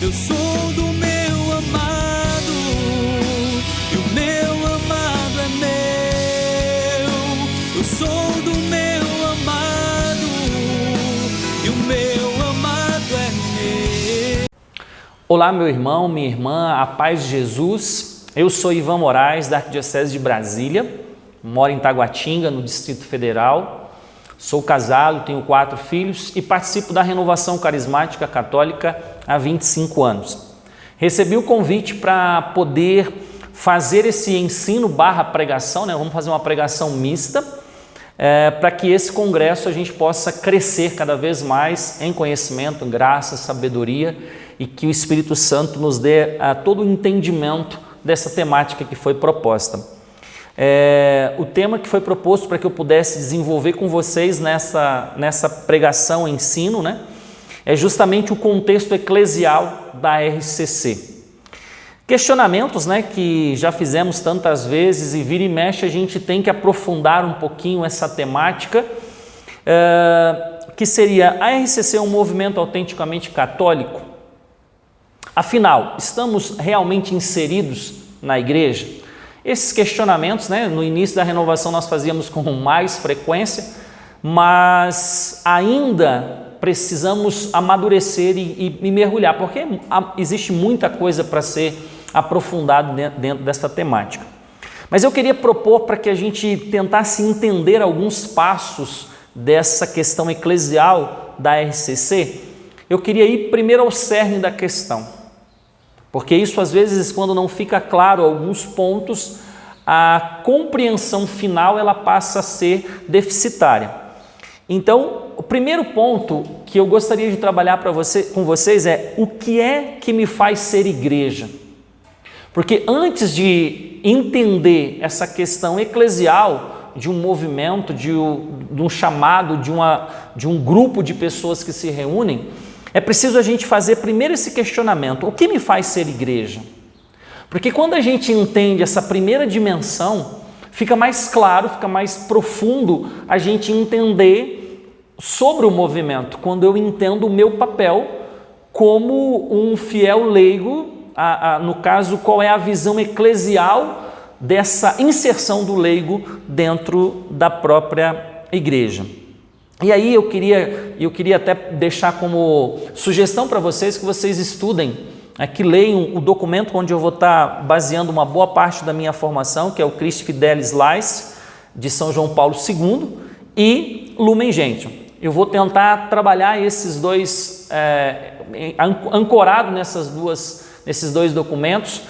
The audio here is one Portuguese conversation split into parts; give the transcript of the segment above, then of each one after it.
Eu sou do meu amado, e o meu amado é meu. Eu sou do meu amado, e o meu amado é meu. Olá, meu irmão, minha irmã, a paz de Jesus. Eu sou Ivan Moraes, da Arquidiocese de Brasília, moro em Taguatinga, no Distrito Federal. Sou casado, tenho 4 filhos e participo da Renovação Carismática Católica há 25 anos. Recebi o convite para poder fazer esse ensino / pregação, né? Vamos fazer uma pregação mista, para que esse congresso a gente possa crescer cada vez mais em conhecimento, graça, sabedoria, e que o Espírito Santo nos dê todo o entendimento dessa temática que foi proposta. O tema que foi proposto para que eu pudesse desenvolver com vocês nessa pregação, ensino, né, é justamente o contexto eclesial da RCC. Questionamentos, né, que já fizemos tantas vezes e vira e mexe a gente tem que aprofundar um pouquinho essa temática, que seria: a RCC é um movimento autenticamente católico? Afinal, estamos realmente inseridos na igreja? Esses questionamentos, né, no início da renovação nós fazíamos com mais frequência, mas ainda precisamos amadurecer e mergulhar, porque existe muita coisa para ser aprofundado dentro dessa temática. Mas eu queria propor para que a gente tentasse entender alguns passos dessa questão eclesial da RCC. Eu queria ir primeiro ao cerne da questão, porque isso às vezes, quando não fica claro alguns pontos, a compreensão final ela passa a ser deficitária. Então, o primeiro ponto que eu gostaria de trabalhar com vocês é: o que é que me faz ser igreja? Porque antes de entender essa questão eclesial de um movimento, de um chamado, de um grupo de pessoas que se reúnem, é preciso a gente fazer primeiro esse questionamento: o que me faz ser igreja? Porque quando a gente entende essa primeira dimensão, fica mais claro, fica mais profundo a gente entender sobre o movimento, quando eu entendo o meu papel como um fiel leigo, no caso, qual é a visão eclesial dessa inserção do leigo dentro da própria igreja. E aí eu queria até deixar como sugestão para vocês que vocês estudem, que leiam o documento onde eu vou estar baseando uma boa parte da minha formação, que é o Christi Fidelis Lais, de São João Paulo II, e Lumen Gentium. Eu vou tentar trabalhar esses dois, ancorado nesses dois documentos,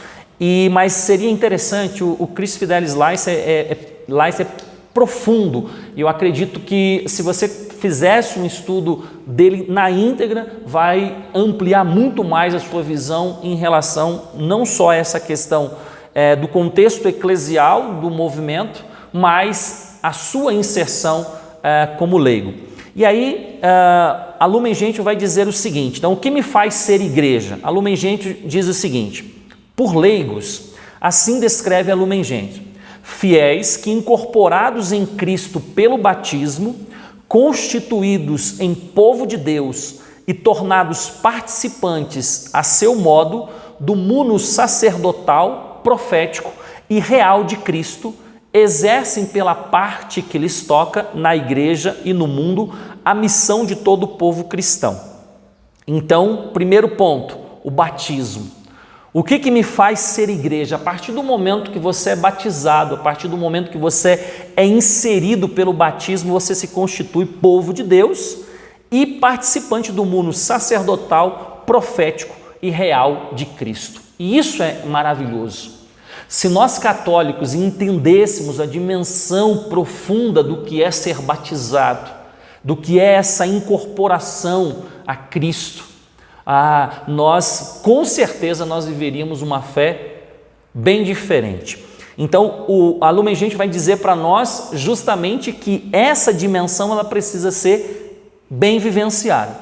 mas seria interessante, o Christi Fidelis Lais é profundo, e eu acredito que se você fizesse um estudo dele na íntegra, vai ampliar muito mais a sua visão em relação não só a essa questão do contexto eclesial do movimento, mas a sua inserção como leigo. E aí a Lumen Gentium vai dizer o seguinte: então, o que me faz ser igreja? A Lumen Gentium diz o seguinte: por leigos, assim descreve a Lumen Gentium: fiéis que, incorporados em Cristo pelo batismo, constituídos em povo de Deus e tornados participantes a seu modo do munus sacerdotal, profético e real de Cristo, exercem pela parte que lhes toca na igreja e no mundo a missão de todo o povo cristão. Então, primeiro ponto, o batismo. O que me faz ser igreja? A partir do momento que você é batizado, a partir do momento que você é inserido pelo batismo, você se constitui povo de Deus e participante do mundo sacerdotal, profético e real de Cristo. E isso é maravilhoso. Se nós católicos entendêssemos a dimensão profunda do que é ser batizado, do que é essa incorporação a Cristo, nós, com certeza, nós viveríamos uma fé bem diferente. Então, a Lumen Gentium vai dizer para nós justamente que essa dimensão ela precisa ser bem vivenciada.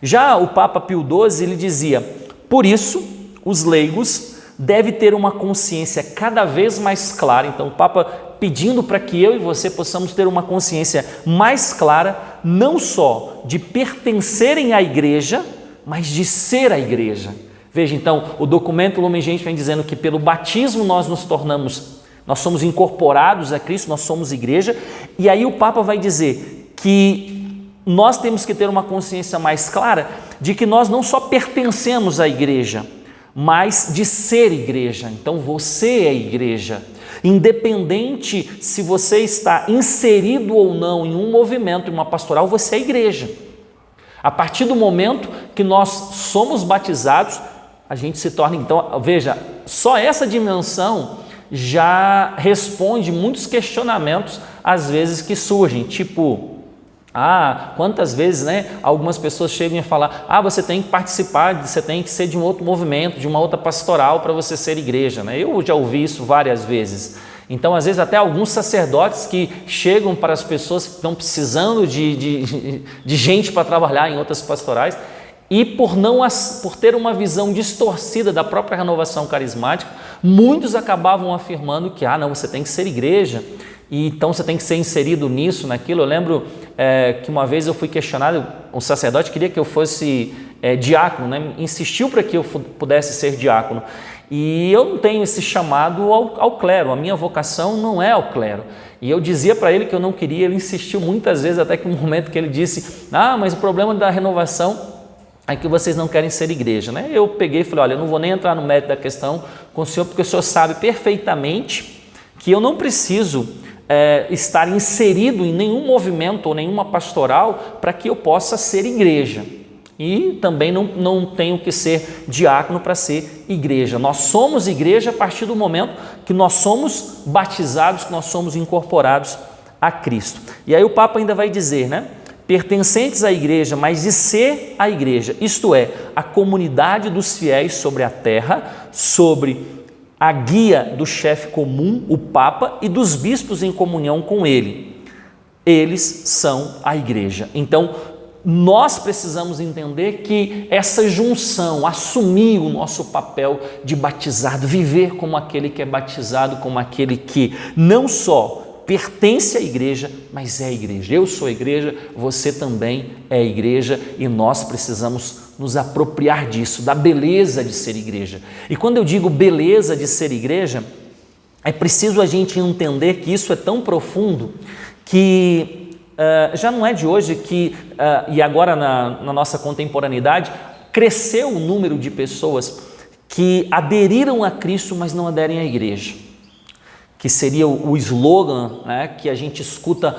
Já o Papa Pio XII, ele dizia: por isso, os leigos devem ter uma consciência cada vez mais clara. Então, o Papa pedindo para que eu e você possamos ter uma consciência mais clara, não só de pertencerem à igreja, mas de ser a igreja, Veja, então, o documento Lumen Gentium vem dizendo que pelo batismo nós somos incorporados a Cristo, nós somos igreja, e aí o Papa vai dizer que nós temos que ter uma consciência mais clara de que nós não só pertencemos à igreja, mas de ser igreja. Então você é igreja, independente se você está inserido ou não em um movimento, em uma pastoral, você é igreja. A partir do momento que nós somos batizados, a gente se torna, então, veja, só essa dimensão já responde muitos questionamentos, às vezes, que surgem, tipo, quantas vezes, algumas pessoas chegam a falar, você tem que participar, você tem que ser de um outro movimento, de uma outra pastoral para você ser igreja, Eu já ouvi isso várias vezes. Então, às vezes, até alguns sacerdotes que chegam para as pessoas que estão precisando de gente para trabalhar em outras pastorais, e por ter uma visão distorcida da própria renovação carismática, muitos acabavam afirmando que, não, você tem que ser igreja, e então você tem que ser inserido nisso, naquilo. Eu lembro que uma vez eu fui questionado, um sacerdote queria que eu fosse diácono, insistiu para que eu pudesse ser diácono, e eu não tenho esse chamado ao clero, a minha vocação não é ao clero. E eu dizia para ele que eu não queria, ele insistiu muitas vezes, até que um momento que ele disse, mas o problema da renovação é que vocês não querem ser igreja, Eu peguei e falei, olha, eu não vou nem entrar no mérito da questão com o senhor, porque o senhor sabe perfeitamente que eu não preciso estar inserido em nenhum movimento ou nenhuma pastoral para que eu possa ser igreja. E também não tenho que ser diácono para ser igreja. Nós somos igreja a partir do momento que nós somos batizados, que nós somos incorporados a Cristo. E aí o Papa ainda vai dizer, pertencentes à igreja, mas de ser a igreja, isto é, a comunidade dos fiéis sobre a terra, sobre a guia do chefe comum, o Papa, e dos bispos em comunhão com ele. Eles são a igreja. Então, nós precisamos entender que essa junção, assumir o nosso papel de batizado, viver como aquele que é batizado, como aquele que não só pertence à igreja, mas é igreja. Eu sou igreja, você também é igreja, e nós precisamos nos apropriar disso, da beleza de ser igreja. E quando eu digo beleza de ser igreja, é preciso a gente entender que isso é tão profundo que já não é de hoje que, e agora na nossa contemporaneidade, cresceu o número de pessoas que aderiram a Cristo, mas não aderem à igreja, que seria o slogan que a gente escuta,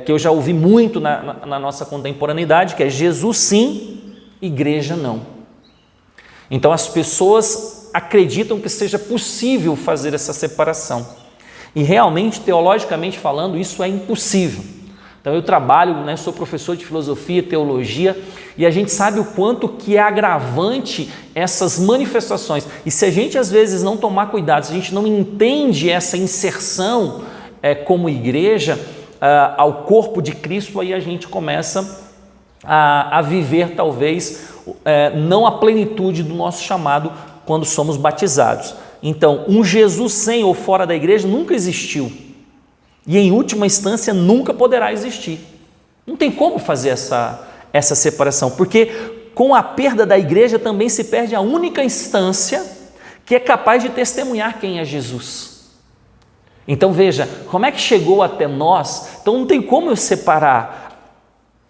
que eu já ouvi muito na nossa contemporaneidade, que é Jesus sim, igreja não. Então as pessoas acreditam que seja possível fazer essa separação, e realmente, teologicamente falando, isso é impossível. Então eu trabalho, sou professor de filosofia e teologia, e a gente sabe o quanto que é agravante essas manifestações. E se a gente às vezes não tomar cuidado, se a gente não entende essa inserção como igreja ao corpo de Cristo, aí a gente começa a viver talvez não a plenitude do nosso chamado quando somos batizados. Então, um Jesus sem ou fora da igreja nunca existiu. E em última instância nunca poderá existir. Não tem como fazer essa separação, porque com a perda da igreja também se perde a única instância que é capaz de testemunhar quem é Jesus. Então veja, como é que chegou até nós? Então não tem como eu separar.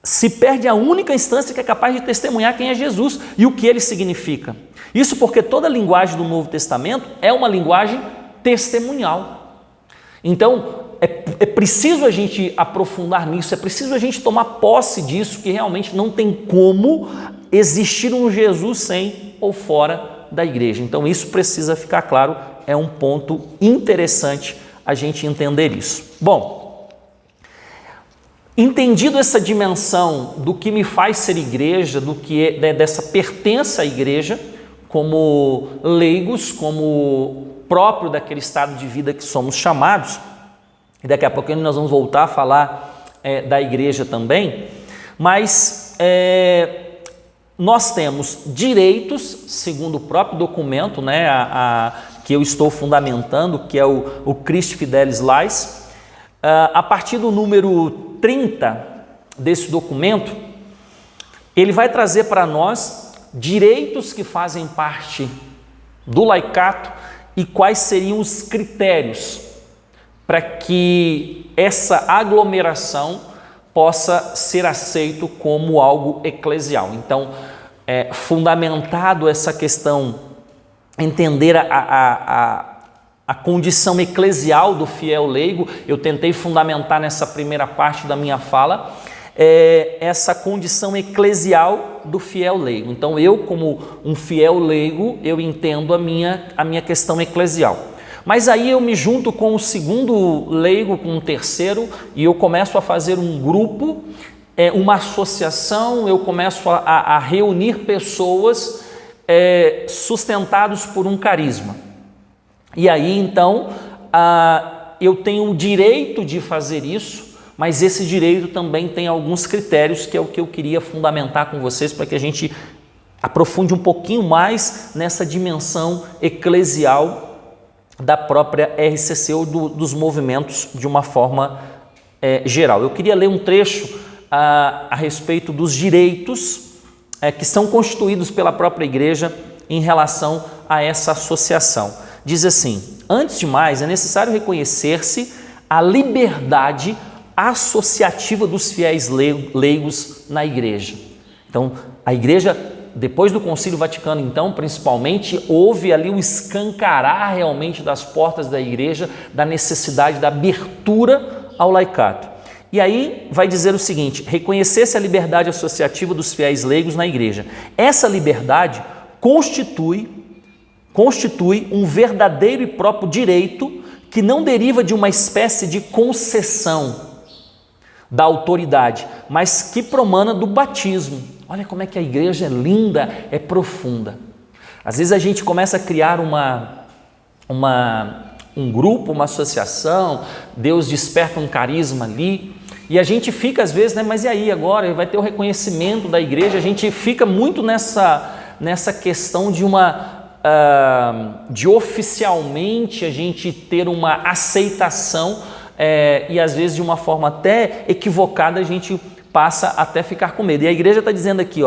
Se perde a única instância que é capaz de testemunhar quem é Jesus e o que ele significa. Isso porque toda a linguagem do Novo Testamento é uma linguagem testemunhal. Então, é preciso a gente aprofundar nisso, é preciso a gente tomar posse disso, que realmente não tem como existir um Jesus sem ou fora da igreja. Então isso precisa ficar claro, é um ponto interessante a gente entender isso. Bom, entendido essa dimensão do que me faz ser igreja, do que é dessa pertença à igreja, como leigos, como próprio daquele estado de vida que somos chamados, e daqui a pouco nós vamos voltar a falar da igreja também, mas nós temos direitos, segundo o próprio documento, que eu estou fundamentando, que é o Christi Fidelis Lais. A partir do número 30 desse documento, ele vai trazer para nós direitos que fazem parte do laicato e quais seriam os critérios para que essa aglomeração possa ser aceito como algo eclesial. Então, fundamentado essa questão, entender a condição eclesial do fiel leigo, eu tentei fundamentar nessa primeira parte da minha fala, essa condição eclesial do fiel leigo. Então, eu, como um fiel leigo, eu entendo a minha questão eclesial. Mas aí eu me junto com o segundo leigo, com o terceiro, e eu começo a fazer um grupo, uma associação, eu começo a reunir pessoas sustentados por um carisma. E aí, então, eu tenho o direito de fazer isso, mas esse direito também tem alguns critérios, que é o que eu queria fundamentar com vocês, para que a gente aprofunde um pouquinho mais nessa dimensão eclesial da própria RCC ou dos movimentos de uma forma geral. Eu queria ler um trecho a respeito dos direitos que são constituídos pela própria igreja em relação a essa associação. Diz assim: antes de mais, é necessário reconhecer-se a liberdade associativa dos fiéis leigos na igreja. Então, a igreja, depois do Concílio Vaticano, então, principalmente, houve ali o escancarar realmente das portas da igreja, da necessidade da abertura ao laicato. E aí vai dizer o seguinte: reconhecer-se a liberdade associativa dos fiéis leigos na igreja. Essa liberdade constitui um verdadeiro e próprio direito que não deriva de uma espécie de concessão da autoridade, mas que promana do batismo. Olha como é que a igreja é linda, é profunda. Às vezes a gente começa a criar um grupo, uma associação, Deus desperta um carisma ali, e a gente fica às vezes, mas e aí agora? Vai ter o reconhecimento da igreja, a gente fica muito nessa questão de oficialmente a gente ter uma aceitação, e às vezes de uma forma até equivocada a gente passa até ficar com medo. E a igreja está dizendo aqui,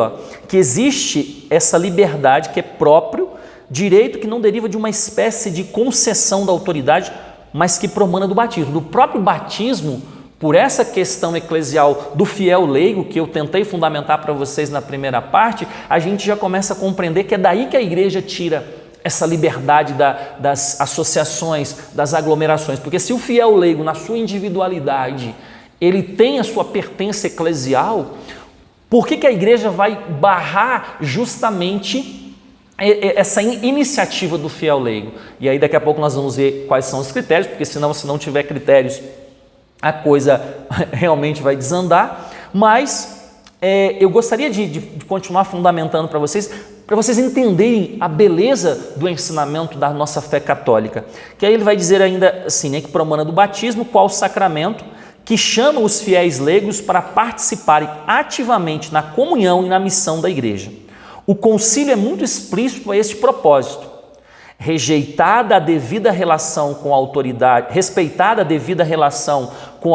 que existe essa liberdade que é próprio, direito que não deriva de uma espécie de concessão da autoridade, mas que promana do batismo. Do próprio batismo, por essa questão eclesial do fiel leigo, que eu tentei fundamentar para vocês na primeira parte, a gente já começa a compreender que é daí que a igreja tira essa liberdade das associações, das aglomerações. Porque se o fiel leigo, na sua individualidade, ele tem a sua pertença eclesial, por que a igreja vai barrar justamente essa iniciativa do fiel leigo? E aí daqui a pouco nós vamos ver quais são os critérios, porque senão, se não tiver critérios, a coisa realmente vai desandar. Mas eu gostaria de continuar fundamentando para vocês entenderem a beleza do ensinamento da nossa fé católica. Que aí ele vai dizer ainda assim, que promana do batismo, qual sacramento que chama os fiéis leigos para participarem ativamente na comunhão e na missão da igreja. O concílio é muito explícito a este propósito. Respeitada a devida relação com a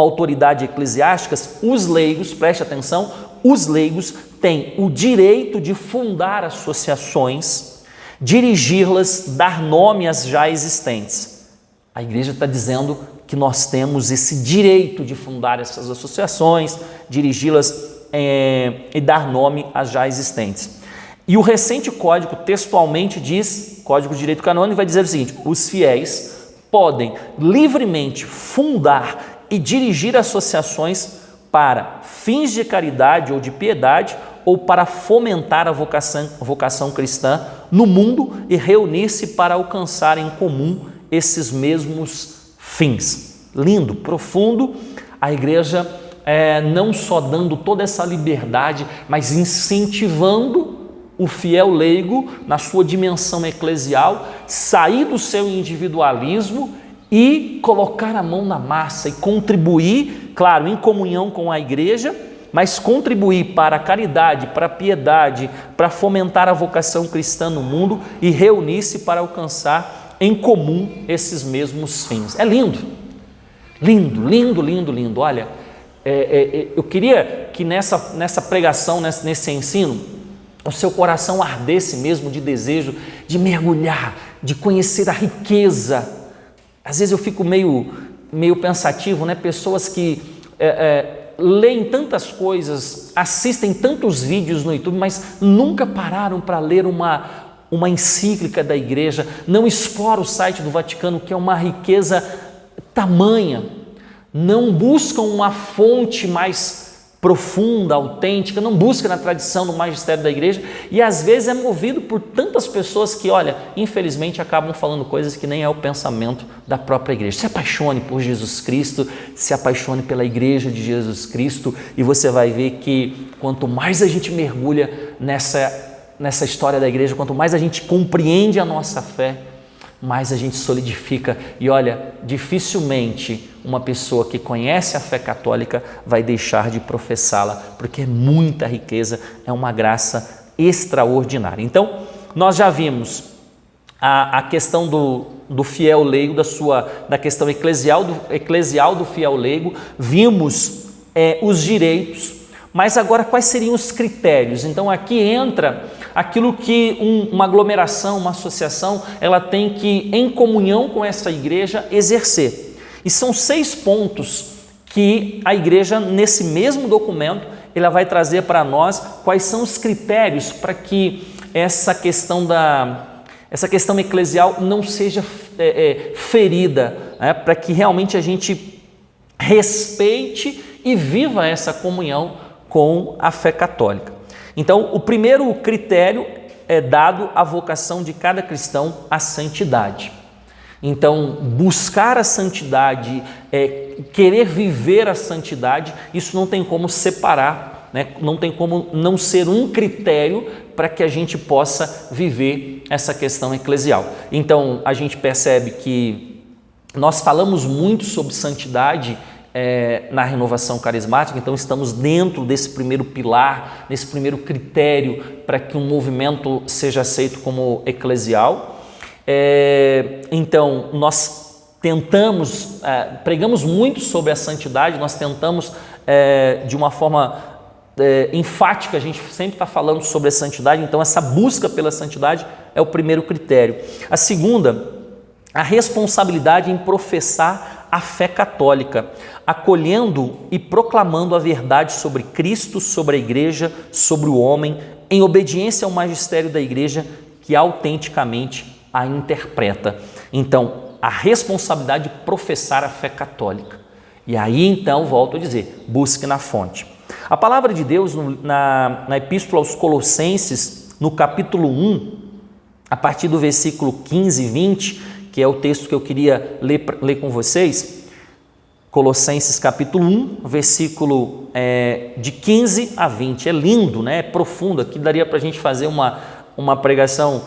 autoridade eclesiásticas, os leigos, preste atenção, os leigos têm o direito de fundar associações, dirigi-las, dar nome às já existentes. A igreja está dizendo que nós temos esse direito de fundar essas associações, dirigi-las e dar nome às já existentes. E o recente código textualmente diz, Código de Direito Canônico, vai dizer o seguinte: os fiéis podem livremente fundar e dirigir associações para fins de caridade ou de piedade, ou para fomentar a vocação cristã no mundo e reunir-se para alcançar em comum esses mesmos fins. Lindo, profundo, a igreja não só dando toda essa liberdade, mas incentivando o fiel leigo na sua dimensão eclesial, sair do seu individualismo e colocar a mão na massa e contribuir, claro, em comunhão com a igreja, mas contribuir para a caridade, para a piedade, para fomentar a vocação cristã no mundo e reunir-se para alcançar em comum esses mesmos fins. É lindo, lindo, lindo, lindo, lindo. Olha, eu queria que nessa pregação, nesse ensino, o seu coração ardesse mesmo de desejo de mergulhar, de conhecer a riqueza. Às vezes eu fico meio pensativo, né? Pessoas que leem tantas coisas, assistem tantos vídeos no YouTube, mas nunca pararam para ler uma encíclica da igreja, não exploram o site do Vaticano, que é uma riqueza tamanha, não buscam uma fonte mais profunda, autêntica, não busca na tradição do magistério da igreja e às vezes é movido por tantas pessoas que, olha, infelizmente acabam falando coisas que nem é o pensamento da própria igreja. Se apaixone por Jesus Cristo, se apaixone pela igreja de Jesus Cristo e você vai ver que quanto mais a gente mergulha nessa história da igreja, quanto mais a gente compreende a nossa fé, mais a gente solidifica. E olha, dificilmente uma pessoa que conhece a fé católica vai deixar de professá-la, porque é muita riqueza, é uma graça extraordinária. Então, nós já vimos a questão do fiel leigo, da questão eclesial do fiel leigo, vimos os direitos, mas agora quais seriam os critérios? Então aqui entra aquilo que uma aglomeração, uma associação, ela tem que, em comunhão com essa igreja, exercer. E são 6 pontos que a igreja, nesse mesmo documento, ela vai trazer para nós quais são os critérios para que essa questão eclesial não seja ferida, né? Para que realmente a gente respeite e viva essa comunhão com a fé católica. Então, o primeiro critério é dado à vocação de cada cristão à santidade. Então, buscar a santidade, querer viver a santidade, isso não tem como separar, né? Não tem como não ser um critério para que a gente possa viver essa questão eclesial. Então, a gente percebe que nós falamos muito sobre santidade na renovação carismática, então estamos dentro desse primeiro pilar, desse primeiro critério para que um movimento seja aceito como eclesial. Então nós tentamos, pregamos muito sobre a santidade, nós tentamos de uma forma enfática, a gente sempre está falando sobre a santidade, então essa busca pela santidade é o primeiro critério. A segunda, a responsabilidade em professar a fé católica, acolhendo e proclamando a verdade sobre Cristo, sobre a igreja, sobre o homem, em obediência ao magistério da igreja que autenticamente a interpreta. Então, a responsabilidade de professar a fé católica. E aí, então, volto a dizer, busque na fonte. A palavra de Deus, na Epístola aos Colossenses, no capítulo 1, a partir do versículo 15 e 20, que é o texto que eu queria ler com vocês, Colossenses capítulo 1, versículo de 15 a 20, é lindo, né? É profundo, aqui daria para a gente fazer uma pregação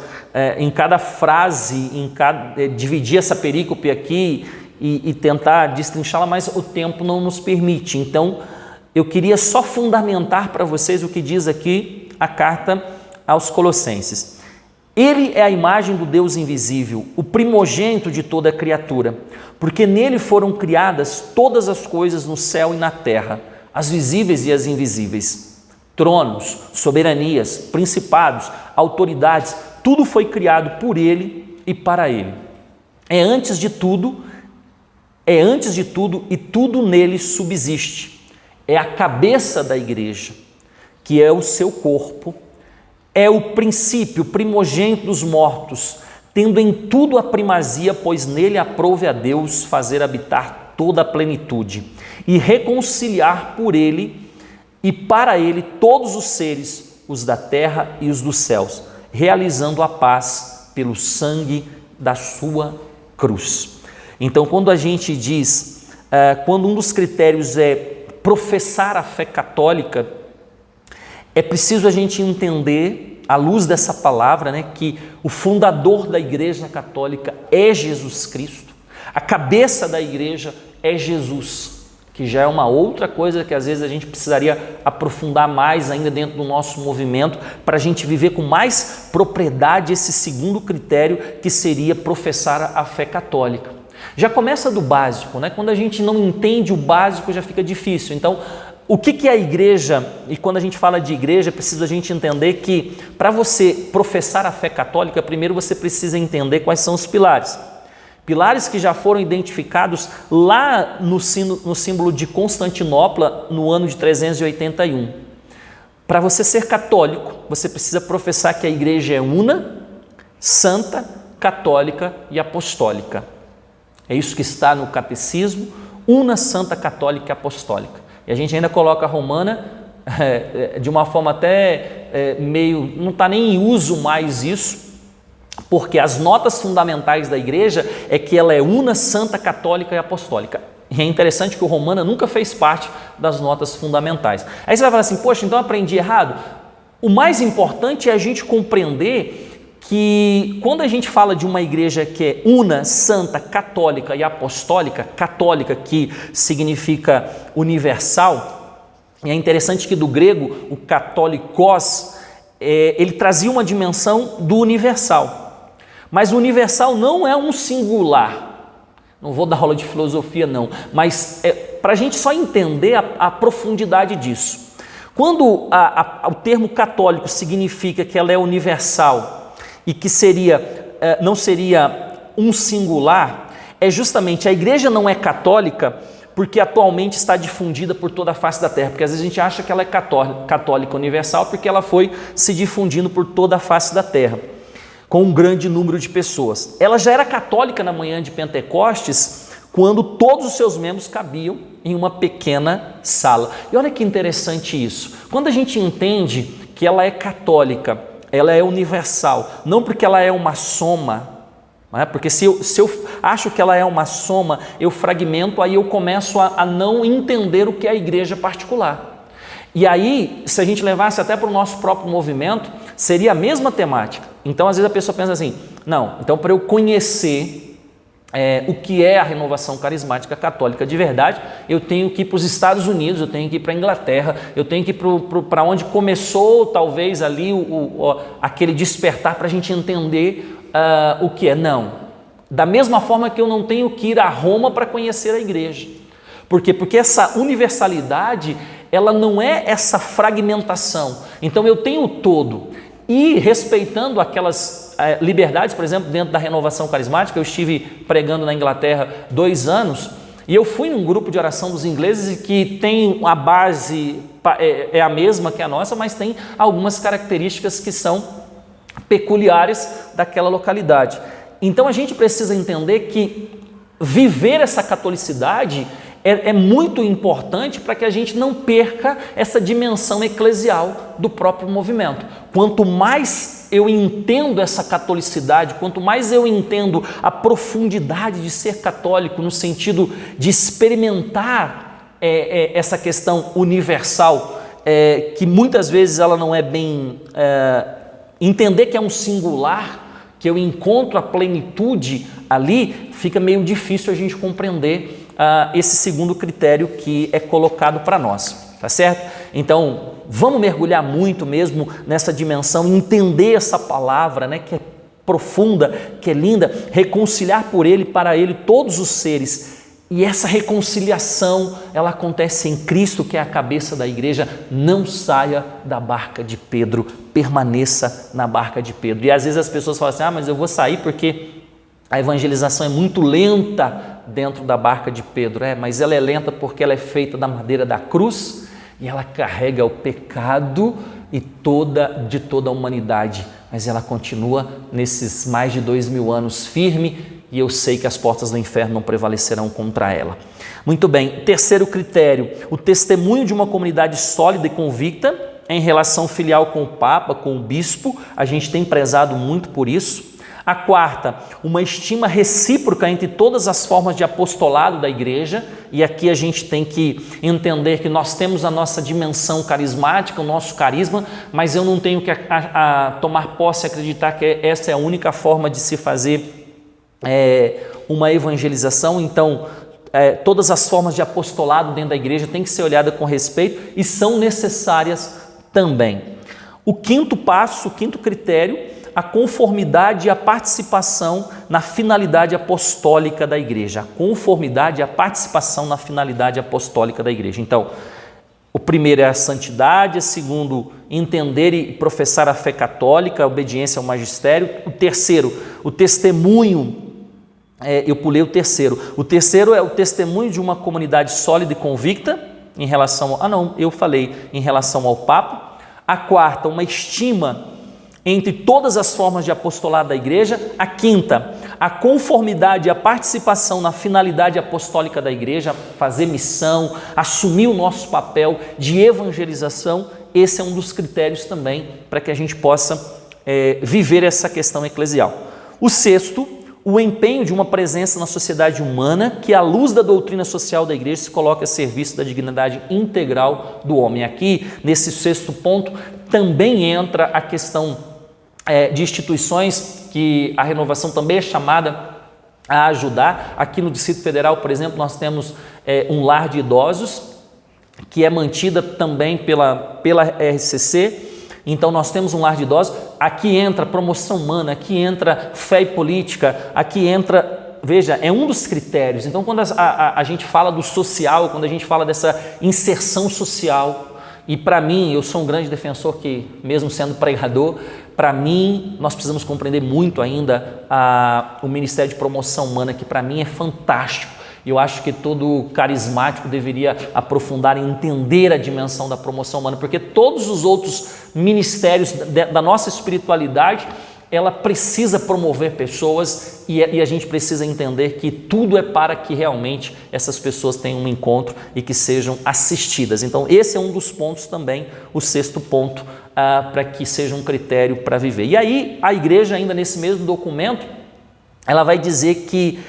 em cada frase, dividir essa perícope aqui e tentar destrinchá-la, mas o tempo não nos permite. Então, eu queria só fundamentar para vocês o que diz aqui a carta aos Colossenses. Ele é a imagem do Deus invisível, o primogênito de toda a criatura, porque nele foram criadas todas as coisas no céu e na terra, as visíveis e as invisíveis, tronos, soberanias, principados, autoridades, tudo foi criado por ele e para ele. É antes de tudo e tudo nele subsiste. É a cabeça da igreja, que é o seu corpo, é o princípio, o primogênito dos mortos, tendo em tudo a primazia, pois nele aprouve a Deus fazer habitar toda a plenitude e reconciliar por ele e para ele todos os seres, os da terra e os dos céus, realizando a paz pelo sangue da sua cruz. Então, quando a gente diz, quando um dos critérios é professar a fé católica, é preciso a gente entender, à luz dessa palavra, né, que o fundador da Igreja Católica é Jesus Cristo, a cabeça da igreja é Jesus, que já é uma outra coisa que às vezes a gente precisaria aprofundar mais ainda dentro do nosso movimento, para a gente viver com mais propriedade esse segundo critério, que seria professar a fé católica. Já começa do básico, né? Quando a gente não entende o básico já fica difícil. Então, o que é a igreja? E quando a gente fala de igreja, precisa a gente entender que para você professar a fé católica, primeiro você precisa entender quais são os pilares. Pilares que já foram identificados lá no símbolo de Constantinopla no ano de 381. Para você ser católico, você precisa professar que a igreja é una, santa, católica e apostólica. É isso que está no catecismo, una, santa, católica e apostólica. E a gente ainda coloca a romana de uma forma até meio, não está nem em uso mais isso, porque as notas fundamentais da igreja é que ela é una, santa, católica e apostólica. E é interessante que o romana nunca fez parte das notas fundamentais. Aí você vai falar assim, poxa, então eu aprendi errado? O mais importante é a gente compreender que quando a gente fala de uma igreja que é una, santa, católica e apostólica, católica que significa universal, e é interessante que do grego o católicos, ele trazia uma dimensão do universal. Mas o universal não é um singular. Não vou dar aula de filosofia não, mas para a gente só entender a profundidade disso. Quando o termo católico significa que ela é universal e que não seria um singular, é justamente a igreja não é católica porque atualmente está difundida por toda a face da terra, porque às vezes a gente acha que ela é católica universal porque ela foi se difundindo por toda a face da terra, com um grande número de pessoas. Ela já era católica na manhã de Pentecostes, quando todos os seus membros cabiam em uma pequena sala. E olha que interessante isso. Quando a gente entende que ela é católica, ela é universal, não porque ela é uma soma, não é? Porque se eu acho que ela é uma soma, eu fragmento, aí eu começo a não entender o que é a igreja particular. E aí, se a gente levasse até para o nosso próprio movimento, seria a mesma temática. Então, às vezes a pessoa pensa assim, não, então para eu conhecer o que é a renovação carismática católica de verdade, eu tenho que ir para os Estados Unidos, eu tenho que ir para a Inglaterra, eu tenho que ir para onde começou talvez ali aquele despertar para a gente entender o que é. Não, da mesma forma que eu não tenho que ir a Roma para conhecer a igreja. Por quê? Porque essa universalidade, ela não é essa fragmentação. Então eu tenho o todo. E respeitando aquelas liberdades, por exemplo, dentro da renovação carismática, eu estive pregando na Inglaterra 2 anos e eu fui num grupo de oração dos ingleses que tem a base, é a mesma que a nossa, mas tem algumas características que são peculiares daquela localidade. Então a gente precisa entender que viver essa catolicidade é muito importante para que a gente não perca essa dimensão eclesial do próprio movimento. Quanto mais eu entendo essa catolicidade, quanto mais eu entendo a profundidade de ser católico no sentido de experimentar essa questão universal, que muitas vezes ela não é bem... entender que é um singular, que eu encontro a plenitude ali, fica meio difícil a gente compreender esse segundo critério que é colocado para nós, tá certo? Então, vamos mergulhar muito mesmo nessa dimensão, entender essa palavra, né, que é profunda, que é linda, reconciliar por ele, para ele, todos os seres. E essa reconciliação, ela acontece em Cristo, que é a cabeça da igreja. Não saia da barca de Pedro, permaneça na barca de Pedro. E às vezes as pessoas falam assim, mas eu vou sair porque a evangelização é muito lenta dentro da barca de Pedro. Mas ela é lenta porque ela é feita da madeira da cruz e ela carrega o pecado de toda a humanidade. Mas ela continua nesses mais de 2000 anos firme, e eu sei que as portas do inferno não prevalecerão contra ela. Muito bem, terceiro critério, o testemunho de uma comunidade sólida e convicta em relação filial com o Papa, com o Bispo. A gente tem prezado muito por isso. A quarta, uma estima recíproca entre todas as formas de apostolado da igreja, e aqui a gente tem que entender que nós temos a nossa dimensão carismática, o nosso carisma, mas eu não tenho que tomar posse e acreditar que essa é a única forma de se fazer uma evangelização. Então, todas as formas de apostolado dentro da igreja têm que ser olhadas com respeito e são necessárias também. O quinto passo, o quinto critério, a conformidade e a participação na finalidade apostólica da igreja. A conformidade e a participação na finalidade apostólica da igreja. Então, O primeiro é a santidade, o segundo, entender e professar a fé católica, a obediência ao magistério. O terceiro, o testemunho. Eu pulei o terceiro. O terceiro é o testemunho de uma comunidade sólida e convicta em relação... em relação ao Papa. A quarta, uma estima entre todas as formas de apostolado da igreja. A quinta, a conformidade e a participação na finalidade apostólica da igreja, fazer missão, assumir o nosso papel de evangelização. Esse é um dos critérios também para que a gente possa viver essa questão eclesial. O sexto, o empenho de uma presença na sociedade humana que, à luz da doutrina social da igreja, se coloca a serviço da dignidade integral do homem. Aqui, nesse sexto ponto, também entra a questão de instituições que a renovação também é chamada a ajudar. Aqui no Distrito Federal, por exemplo, nós temos um lar de idosos, que é mantida também pela RCC. Então nós temos um lar de idosos, aqui entra promoção humana, aqui entra fé e política, aqui entra, veja, é um dos critérios. Então quando a gente fala do social, quando a gente fala dessa inserção social, e para mim, eu sou um grande defensor que, mesmo sendo pregador, para mim, nós precisamos compreender muito ainda o Ministério de Promoção Humana, que para mim é fantástico. Eu acho que todo carismático deveria aprofundar e entender a dimensão da promoção humana, porque todos os outros ministérios da nossa espiritualidade, ela precisa promover pessoas e a gente precisa entender que tudo é para que realmente essas pessoas tenham um encontro e que sejam assistidas. Então esse é um dos pontos também, o sexto ponto, para que seja um critério para viver. E aí a igreja, ainda nesse mesmo documento, ela vai dizer que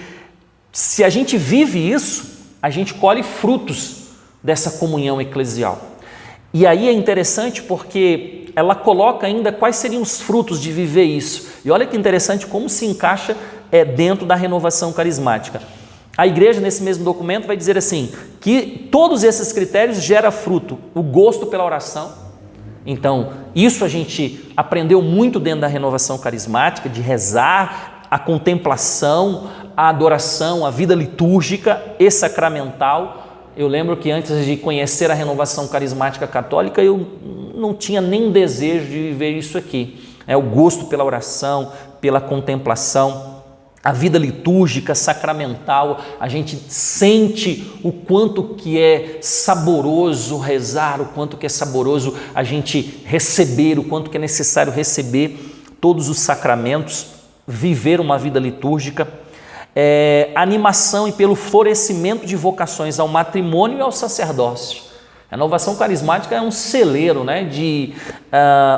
se a gente vive isso, a gente colhe frutos dessa comunhão eclesial. E aí é interessante porque ela coloca ainda quais seriam os frutos de viver isso. E olha que interessante como se encaixa dentro da renovação carismática. A igreja, nesse mesmo documento, vai dizer assim, que todos esses critérios geram fruto, o gosto pela oração. Então, isso a gente aprendeu muito dentro da renovação carismática, de rezar, a contemplação, a adoração, a vida litúrgica e sacramental. Eu lembro que antes de conhecer a renovação carismática católica, eu não tinha nem desejo de viver isso aqui. O gosto pela oração, pela contemplação, a vida litúrgica, sacramental. A gente sente o quanto que é saboroso rezar, o quanto que é saboroso a gente receber, o quanto que é necessário receber todos os sacramentos, viver uma vida litúrgica. Animação e pelo florescimento de vocações ao matrimônio e ao sacerdócio. A renovação carismática é um celeiro, de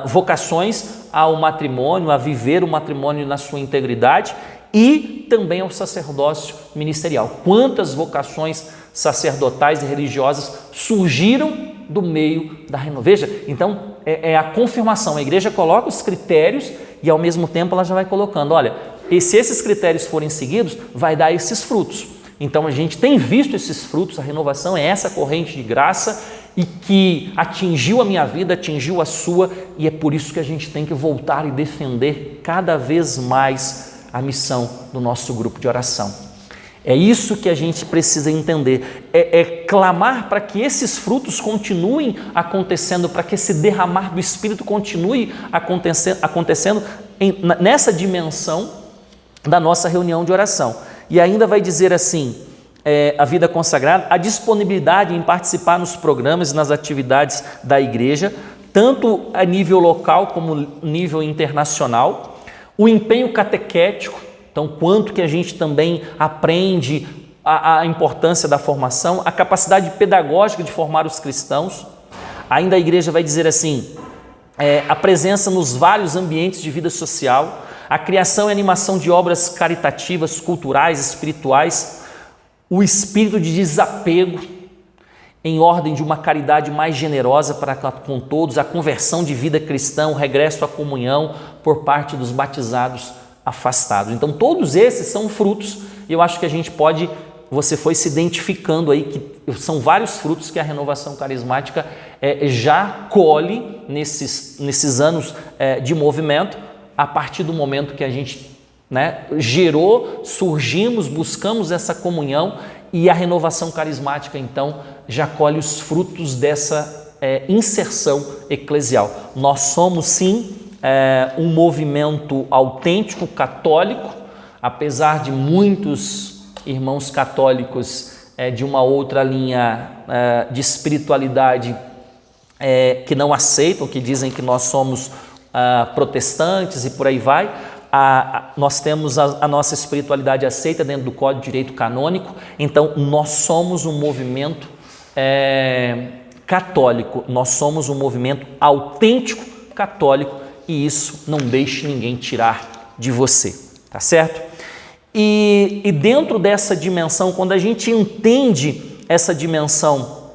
vocações ao matrimônio, a viver o matrimônio na sua integridade e também ao sacerdócio ministerial. Quantas vocações sacerdotais e religiosas surgiram do meio da renovação? Veja, então é a confirmação. A igreja coloca os critérios e ao mesmo tempo ela já vai colocando, olha, e se esses critérios forem seguidos, vai dar esses frutos. Então a gente tem visto esses frutos, a renovação é essa corrente de graça e que atingiu a minha vida, atingiu a sua, e é por isso que a gente tem que voltar e defender cada vez mais a missão do nosso grupo de oração. É isso que a gente precisa entender, clamar para que esses frutos continuem acontecendo, para que esse derramar do Espírito continue acontecendo nessa dimensão da nossa reunião de oração. E ainda vai dizer assim, a vida consagrada, a disponibilidade em participar nos programas e nas atividades da igreja, tanto a nível local como nível internacional, o empenho catequético, então quanto que a gente também aprende a importância da formação, a capacidade pedagógica de formar os cristãos. Ainda a igreja vai dizer assim, a presença nos vários ambientes de vida social, a criação e animação de obras caritativas, culturais, espirituais, o espírito de desapego em ordem de uma caridade mais generosa para com todos, a conversão de vida cristã, o regresso à comunhão por parte dos batizados afastados. Então todos esses são frutos e eu acho que a gente pode, você foi se identificando aí que são vários frutos que a renovação carismática já colhe nesses anos de movimento, a partir do momento que a gente gerou, surgimos, buscamos essa comunhão e a renovação carismática então já colhe os frutos dessa inserção eclesial. Nós somos sim um movimento autêntico católico, apesar de muitos irmãos católicos de uma outra linha de espiritualidade que não aceitam, que dizem que nós somos protestantes e por aí vai. Nós temos a nossa espiritualidade aceita dentro do Código de Direito Canônico, então nós somos um movimento católico, nós somos um movimento autêntico católico e isso não deixe ninguém tirar de você, tá certo? E dentro dessa dimensão, quando a gente entende essa dimensão,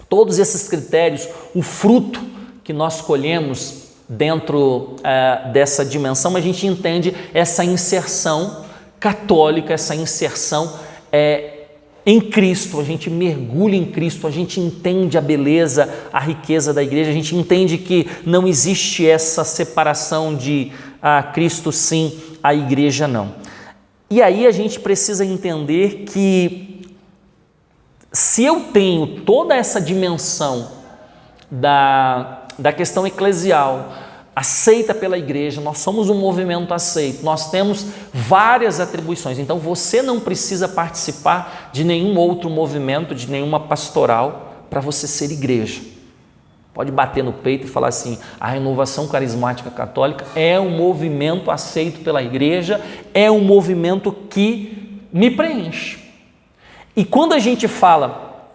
todos esses critérios, o fruto que nós colhemos dentro dessa dimensão, a gente entende essa inserção católica, essa inserção em Cristo, a gente mergulha em Cristo, a gente entende a beleza, a riqueza da igreja, a gente entende que não existe essa separação de Cristo sim, a igreja não. E aí a gente precisa entender que se eu tenho toda essa dimensão da questão eclesial aceita pela igreja, nós somos um movimento aceito, nós temos várias atribuições, então você não precisa participar de nenhum outro movimento, de nenhuma pastoral para você ser igreja. Pode bater no peito e falar assim, a Renovação Carismática Católica é um movimento aceito pela igreja, é um movimento que me preenche. E quando a gente fala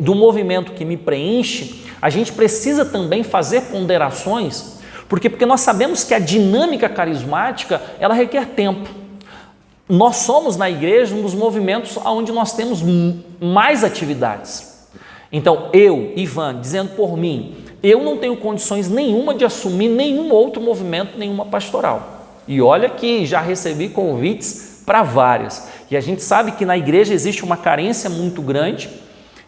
do movimento que me preenche, a gente precisa também fazer ponderações, porque nós sabemos que a dinâmica carismática, ela requer tempo. Nós somos na igreja um dos movimentos onde nós temos mais atividades. Então, eu, Ivan, dizendo por mim, eu não tenho condições nenhuma de assumir nenhum outro movimento, nenhuma pastoral. E olha que já recebi convites para várias. E a gente sabe que na igreja existe uma carência muito grande,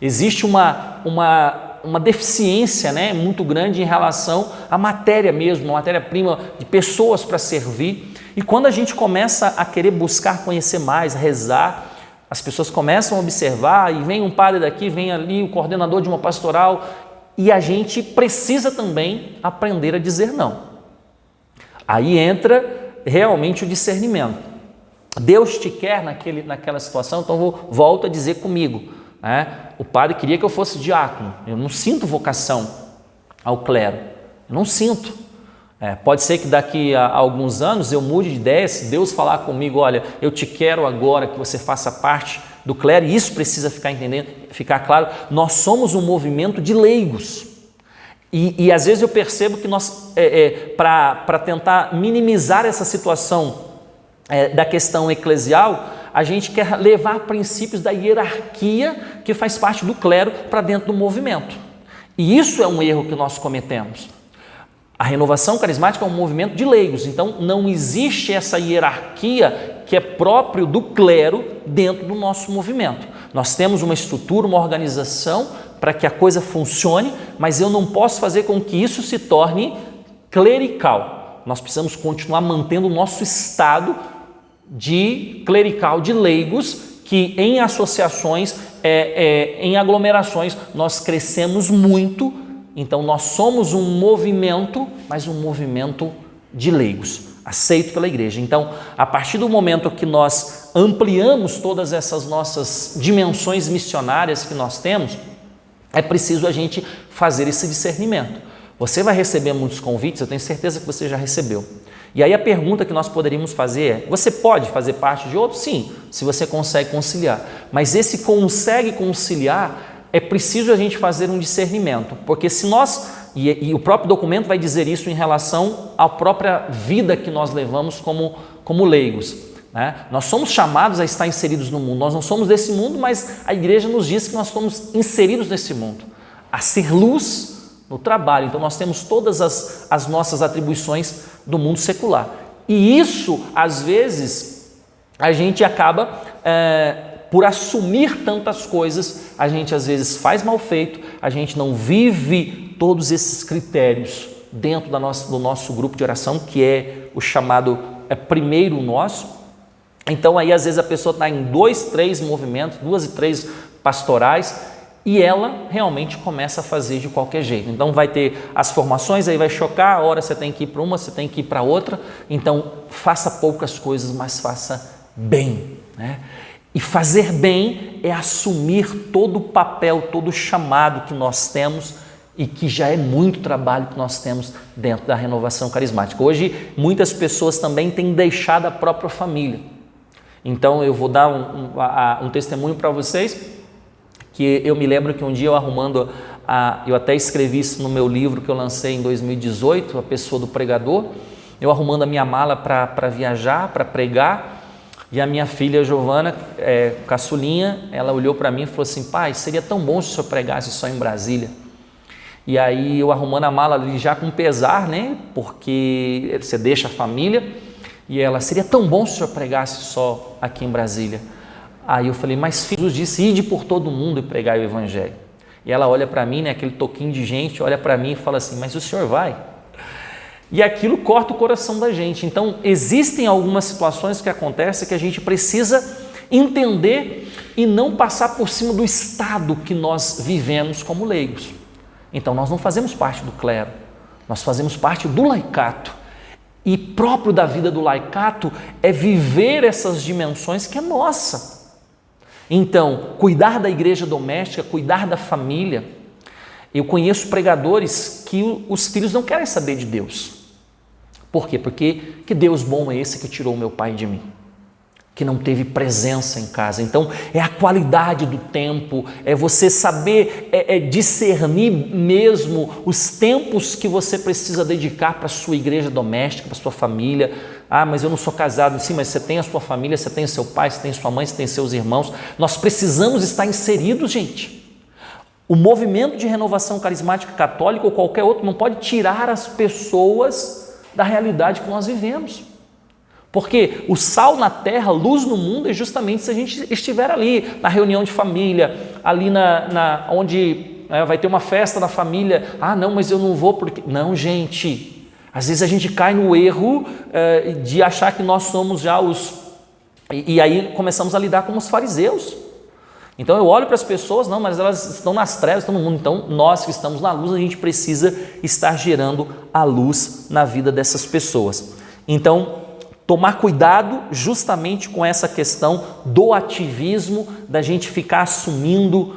existe uma deficiência, né, muito grande em relação à matéria mesmo, a matéria-prima de pessoas para servir. E quando a gente começa a querer buscar conhecer mais, rezar, as pessoas começam a observar e vem um padre daqui, vem ali o coordenador de uma pastoral e a gente precisa também aprender a dizer não. Aí entra realmente o discernimento. Deus te quer naquela situação, então volto a dizer comigo, né? O padre queria que eu fosse diácono, eu não sinto vocação ao clero, eu não sinto. Pode ser que daqui a alguns anos eu mude de ideia, se Deus falar comigo, olha, eu te quero agora que você faça parte do clero, e isso precisa ficar claro, nós somos um movimento de leigos. E às vezes eu percebo que nós, para tentar minimizar essa situação da questão eclesial, a gente quer levar princípios da hierarquia que faz parte do clero para dentro do movimento. E isso é um erro que nós cometemos. A Renovação Carismática é um movimento de leigos, então não existe essa hierarquia que é próprio do clero dentro do nosso movimento. Nós temos uma estrutura, uma organização para que a coisa funcione, mas eu não posso fazer com que isso se torne clerical. Nós precisamos continuar mantendo o nosso estado de clerical, de leigos, que em associações, em aglomerações, nós crescemos muito. Então nós somos um movimento, mas um movimento de leigos, aceito pela igreja. Então, a partir do momento que nós ampliamos todas essas nossas dimensões missionárias que nós temos, é preciso a gente fazer esse discernimento. Você vai receber muitos convites, eu tenho certeza que você já recebeu. E aí a pergunta que nós poderíamos fazer é, você pode fazer parte de outro? Sim, se você consegue conciliar. Mas esse consegue conciliar, é preciso a gente fazer um discernimento, porque se nós, e o próprio documento vai dizer isso em relação à própria vida que nós levamos como leigos, né? Nós somos chamados a estar inseridos no mundo, nós não somos desse mundo, mas a igreja nos diz que nós estamos inseridos nesse mundo, a ser luz no trabalho. Então nós temos todas as nossas atribuições do mundo secular. E isso, às vezes, a gente acaba... por assumir tantas coisas, a gente às vezes faz mal feito, a gente não vive todos esses critérios dentro do nosso grupo de oração, que é o chamado primeiro nosso. Então aí às vezes a pessoa está em 2, 3 movimentos, 2 e 3 pastorais, E ela realmente começa a fazer de qualquer jeito. Então vai ter as formações, aí vai chocar, a hora você tem que ir para uma, você tem que ir para outra. Então faça poucas coisas, mas faça bem, né? E fazer bem é assumir todo o papel, todo o chamado que nós temos e que já é muito trabalho que nós temos dentro da renovação carismática. Hoje muitas pessoas também têm deixado a própria família. Então eu vou dar um testemunho para vocês, que eu me lembro que um dia eu arrumando, eu até escrevi isso no meu livro que eu lancei em 2018, A Pessoa do Pregador, eu arrumando a minha mala para viajar, para pregar, e a minha filha Giovana, caçulinha, ela olhou para mim e falou assim: pai, seria tão bom se o senhor pregasse só em Brasília. E aí eu arrumando a mala ali já com pesar, né, porque você deixa a família, e ela: seria tão bom se o senhor pregasse só aqui em Brasília. Aí eu falei: mas filho, Jesus disse, ide por todo mundo e pregai o evangelho. E ela olha para mim, né, aquele toquinho de gente, olha para mim e fala assim: mas o senhor vai? E aquilo corta o coração da gente. Então existem algumas situações que acontecem que a gente precisa entender e não passar por cima do estado que nós vivemos como leigos. Então nós não fazemos parte do clero, nós fazemos parte do laicato. E próprio da vida do laicato é viver essas dimensões que é nossa. Então, cuidar da igreja doméstica, cuidar da família. Eu conheço pregadores que os filhos não querem saber de Deus. Por quê? Porque que Deus bom é esse que tirou o meu pai de mim? Que não teve presença em casa. Então, é a qualidade do tempo, é você saber discernir mesmo os tempos que você precisa dedicar para a sua igreja doméstica, para a sua família. Ah, mas eu não sou casado. Sim, mas você tem a sua família, você tem o seu pai, você tem sua mãe, você tem seus irmãos. Nós precisamos estar inseridos, gente. O movimento de renovação carismática católica ou qualquer outro não pode tirar as pessoas da realidade que nós vivemos. Porque o sal na terra, luz no mundo, é justamente se a gente estiver ali na reunião de família, ali onde vai ter uma festa na família. Ah, não, mas eu não vou porque... Não, gente, às vezes a gente cai no erro de achar que nós somos já os... E aí começamos a lidar como os fariseus. Então eu olho para as pessoas, não, mas elas estão nas trevas, estão no mundo. Então nós que estamos na luz, a gente precisa estar gerando a luz na vida dessas pessoas. Então, tomar cuidado justamente com essa questão do ativismo, da gente ficar assumindo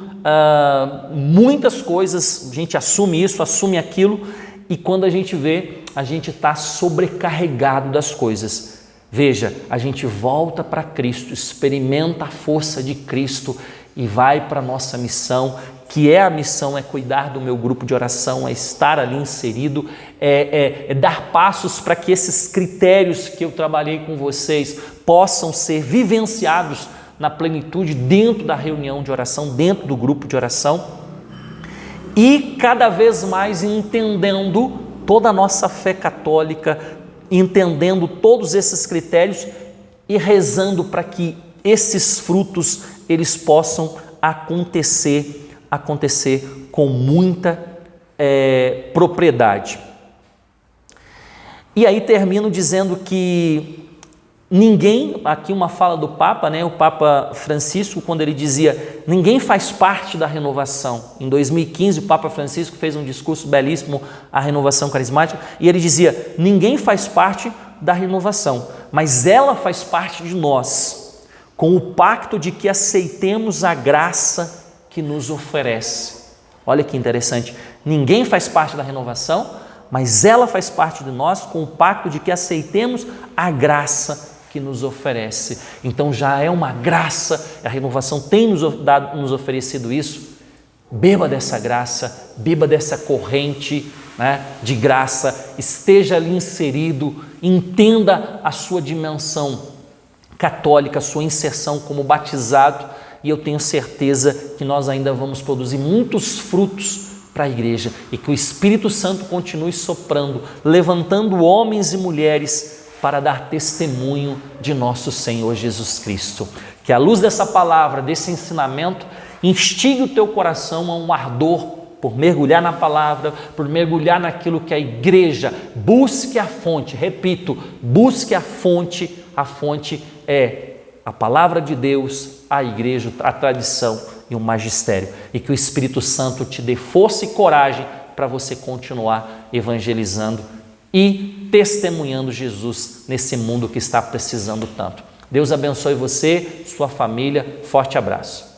muitas coisas, a gente assume isso, assume aquilo, e quando a gente vê, a gente está sobrecarregado das coisas. Veja, a gente volta para Cristo, experimenta a força de Cristo e vai para a nossa missão, que é a missão, é cuidar do meu grupo de oração, é estar ali inserido, é dar passos para que esses critérios que eu trabalhei com vocês possam ser vivenciados na plenitude dentro da reunião de oração, dentro do grupo de oração, e cada vez mais entendendo toda a nossa fé católica, entendendo todos esses critérios e rezando para que esses frutos eles possam acontecer com muita propriedade. E aí termino dizendo que ninguém, aqui uma fala do Papa, né, o Papa Francisco, quando ele dizia, ninguém faz parte da renovação. Em 2015 o Papa Francisco fez um discurso belíssimo à renovação carismática e ele dizia, ninguém faz parte da renovação, mas ela faz parte de nós, com o pacto de que aceitemos a graça que nos oferece. Olha que interessante, ninguém faz parte da renovação, mas ela faz parte de nós com o pacto de que aceitemos a graça que nos oferece. Então já é uma graça, a renovação tem nos oferecido isso. Beba dessa graça, beba dessa corrente, né, de graça, esteja ali inserido, entenda a sua dimensão católica, a sua inserção como batizado, e eu tenho certeza que nós ainda vamos produzir muitos frutos para a igreja e que o Espírito Santo continue soprando, levantando homens e mulheres para dar testemunho de nosso Senhor Jesus Cristo. Que a luz dessa palavra, desse ensinamento, instigue o teu coração a um ardor por mergulhar na palavra, por mergulhar naquilo que a igreja busque a fonte, repito, busque a fonte é a palavra de Deus, a igreja, a tradição e um magistério. E que o Espírito Santo te dê força e coragem para você continuar evangelizando e testemunhando Jesus nesse mundo que está precisando tanto. Deus abençoe você, sua família. Forte abraço.